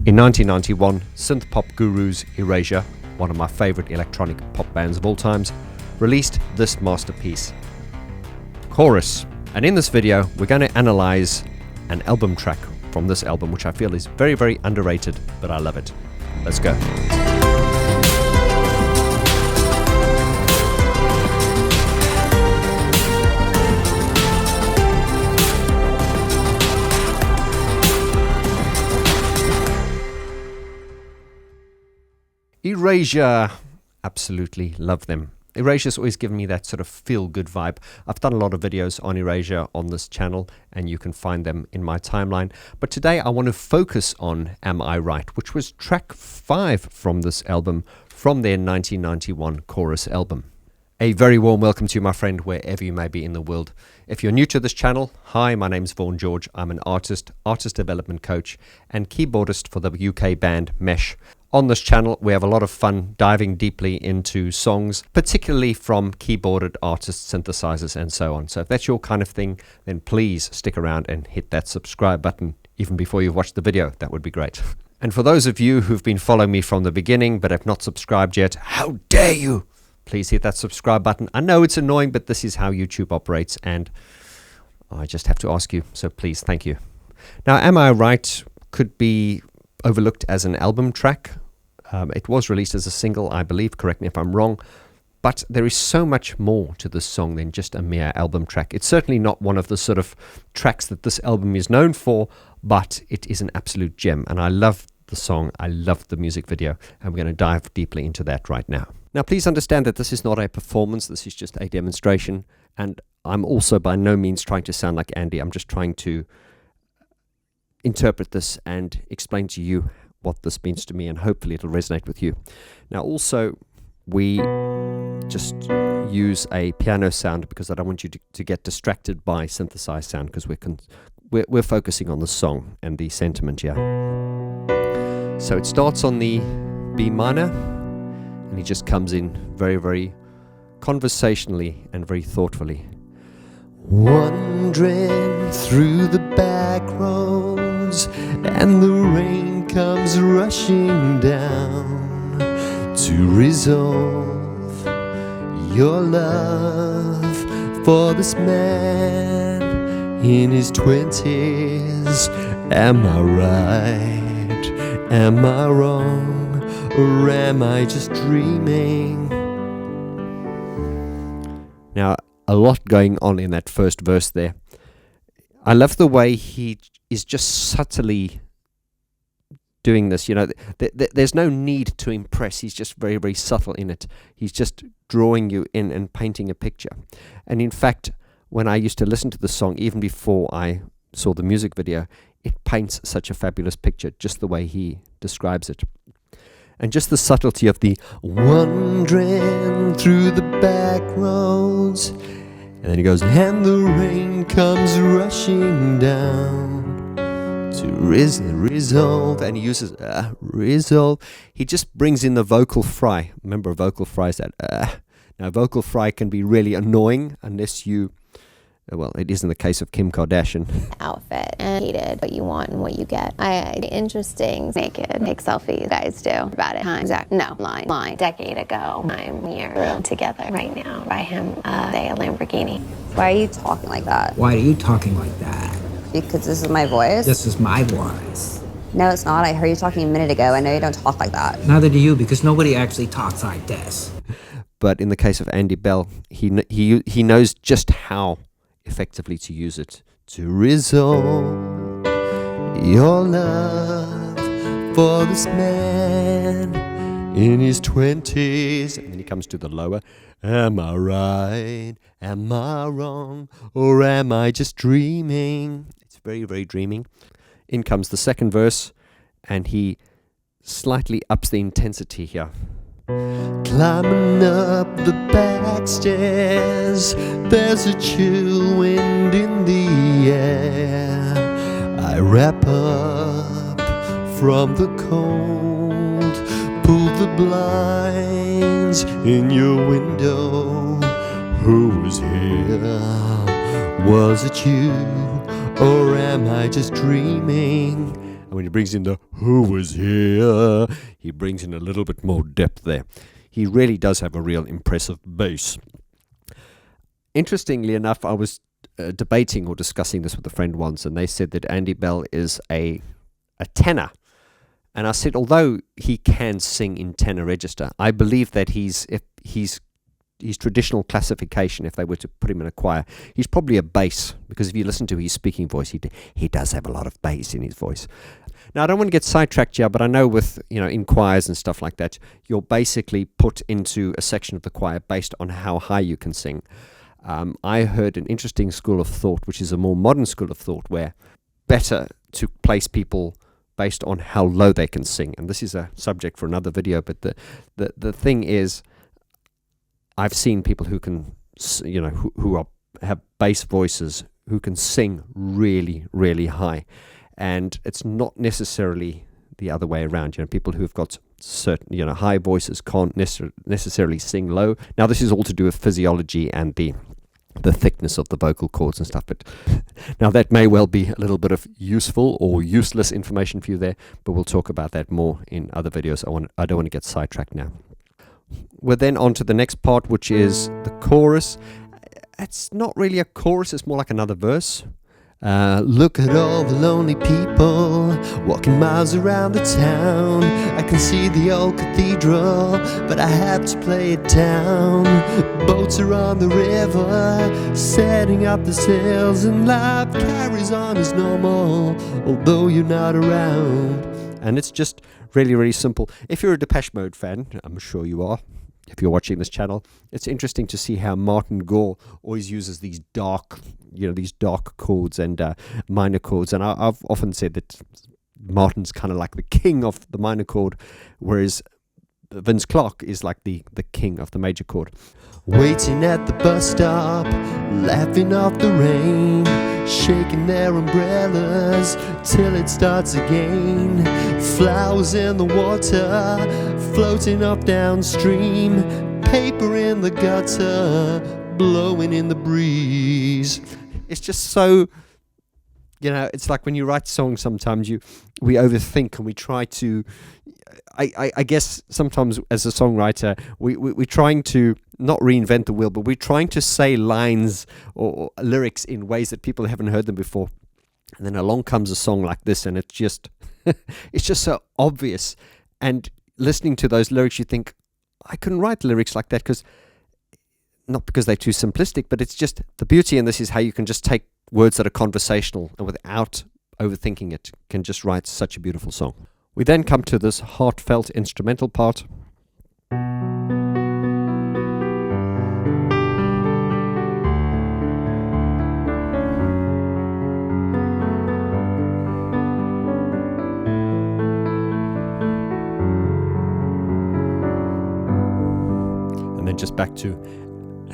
In 1991, synth-pop gurus Erasure, one of my favorite electronic pop bands of all times, released this masterpiece, Chorus. And in this video, we're going to analyze an album track from this album, which I feel is very, very underrated, but I love it. Let's go. Erasure, absolutely love them. Erasure's always given me that sort of feel-good vibe. I've done a lot of videos on Erasure on this channel, and you can find them in my timeline. But today I want to focus on Am I Right, which was track 5 from this album, from their 1991 Chorus album. A very warm welcome to you, my friend, wherever you may be in the world. If you're new to this channel, hi, my name's Vaughn George. I'm an artist development coach, and keyboardist for the UK band Mesh. On this channel, we have a lot of fun diving deeply into songs, particularly from keyboarded artists, synthesizers, and so on. So if that's your kind of thing, then please stick around and hit that subscribe button even before you've watched the video. That would be great. And for those of you who've been following me from the beginning but have not subscribed yet, how dare you! Please hit that subscribe button. I know it's annoying, but this is how YouTube operates, and I just have to ask you, so please, thank you. Now, Am I Right could be overlooked as an album track. It was released as a single, I believe, correct me if I'm wrong, but there is so much more to this song than just a mere album track. It's certainly not one of the sort of tracks that this album is known for, but it is an absolute gem, and I love the song, I love the music video, and we're going to dive deeply into that right now. Now, please understand that this is not a performance, this is just a demonstration, and I'm also by no means trying to sound like Andy. I'm just trying to interpret this and explain to you what this means to me, and hopefully it'll resonate with you. Now, also, we just use a piano sound because I don't want you to get distracted by synthesized sound, because we're focusing on the song and the sentiment here. So it starts on the B minor, and he just comes in very, very conversationally and very thoughtfully. Wandering through the back roads, and the rain comes rushing down to resolve your love for this man in his 20s. Am I right? Am I wrong? Or am I just dreaming? Now, a lot going on in that first verse there. I love the way he is just subtly doing this. You know, there's no need to impress. He's just very, very subtle in it. He's just drawing you in and painting a picture. And in fact, when I used to listen to the song, even before I saw the music video, it paints such a fabulous picture, just the way he describes it. And just the subtlety of the wandering through the back roads, and then he goes, and the rain comes rushing down to resolve, and he uses resolve. He just brings in the vocal fry. Remember, a vocal fry is that Now, vocal fry can be really annoying unless you, well, it is in the case of Kim Kardashian. Outfit and hated what you want and what you get. Interesting. Naked. Make selfies. Guys do. About it. Time. Exact. No. Line. Decade ago. I'm here together right now. Buy him a Lamborghini. Why are you talking like that? Why are you talking like that? Because this is my voice? This is my voice. No, it's not. I heard you talking a minute ago. I know you don't talk like that. Neither do you, because nobody actually talks like this. But in the case of Andy Bell, he knows just how effectively to use it to resolve your love for this man in his 20s. And then he comes to the lower. Am I right? Am I wrong? Or am I just dreaming? It's very, very dreaming. In comes the second verse, and he slightly ups the intensity here. Climbing up the back stairs, there's a chill wind in the air. I wrap up from the cold, pull the blinds in your window. Who was here? Was it you? Or am I just dreaming? when he brings in the "who was here," he brings in a little bit more depth there. He really does have a real impressive bass. Interestingly enough, I was debating or discussing this with a friend once, and they said that Andy Bell is a tenor. And I said, although he can sing in tenor register, I believe that his traditional classification, if they were to put him in a choir, he's probably a bass, because if you listen to his speaking voice, he does have a lot of bass in his voice. Now, I don't want to get sidetracked here, but I know with, in choirs and stuff like that, you're basically put into a section of the choir based on how high you can sing. I heard an interesting school of thought, which is a more modern school of thought, where better to place people based on how low they can sing. And this is a subject for another video, but the thing is, I've seen people who can, have bass voices, who can sing really, really high. And it's not necessarily the other way around. People who've got certain, high voices can't necessarily sing low. Now, this is all to do with physiology and the thickness of the vocal cords and stuff. But now that may well be a little bit of useful or useless information for you there, but we'll talk about that more in other videos. I don't want to get sidetracked now. We're then on to the next part, which is the chorus. It's not really a chorus, it's more like another verse. Look at all the lonely people walking miles around the town. I can see the old cathedral, but I have to play it down. Boats are on the river, setting up the sails, and life carries on as normal, although you're not around. And it's just really, really simple. If you're a Depeche Mode fan, I'm sure you are, if you're watching this channel, it's interesting to see how Martin Gore always uses these dark chords and minor chords. And I've often said that Martin's kind of like the king of the minor chord, whereas Vince Clarke is like the king of the major chord. Waiting at the bus stop, laughing off the rain, shaking their umbrellas till it starts again. Flowers in the water, floating up downstream, paper in the gutter, blowing in the breeze. It's just so, it's like when you write songs, sometimes we overthink and we try to, I guess sometimes as a songwriter, we're trying to not reinvent the wheel, but we're trying to say lines or lyrics in ways that people haven't heard them before. And then along comes a song like this, and it's just so obvious. And listening to those lyrics, you think, I couldn't write lyrics like that, not because they're too simplistic, but it's just the beauty in this is how you can just take words that are conversational and without overthinking it, can just write such a beautiful song. We then come to this heartfelt instrumental part. And then just back to,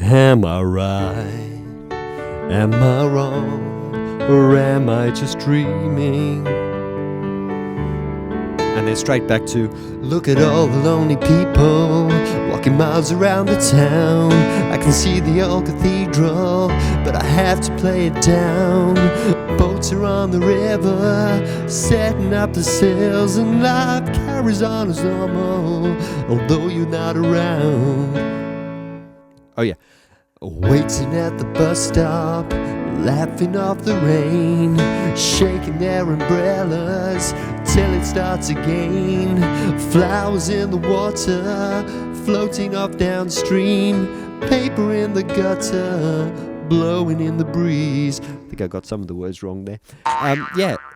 am I right? Am I wrong? Or am I just dreaming? And then straight back to, look at all the lonely people walking miles around the town. I can see the old cathedral, but I have to play it down. Boats are on the river, setting up the sails, and life carries on as normal, although you're not around. Oh yeah. Waiting at the bus stop, laughing off the rain, shaking their umbrellas till it starts again. Flowers in the water, floating off downstream, paper in the gutter, blowing in the breeze. I think I got some of the words wrong there.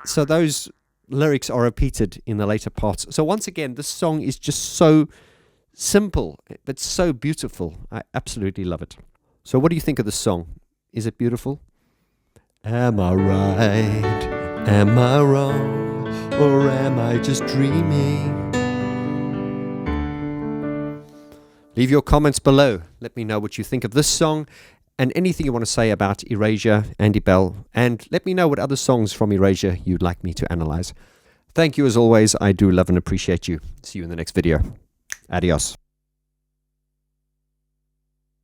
So those lyrics are repeated in the later parts. So once again, this song is just so simple, but so beautiful. I absolutely love it. So what do you think of the song? Is it beautiful? Am I right? Am I wrong? Or am I just dreaming? Leave your comments below. Let me know what you think of this song and anything you want to say about Erasure, Andy Bell, and let me know what other songs from Erasure you'd like me to analyze. Thank you as always. I do love and appreciate you. See you in the next video. Adios.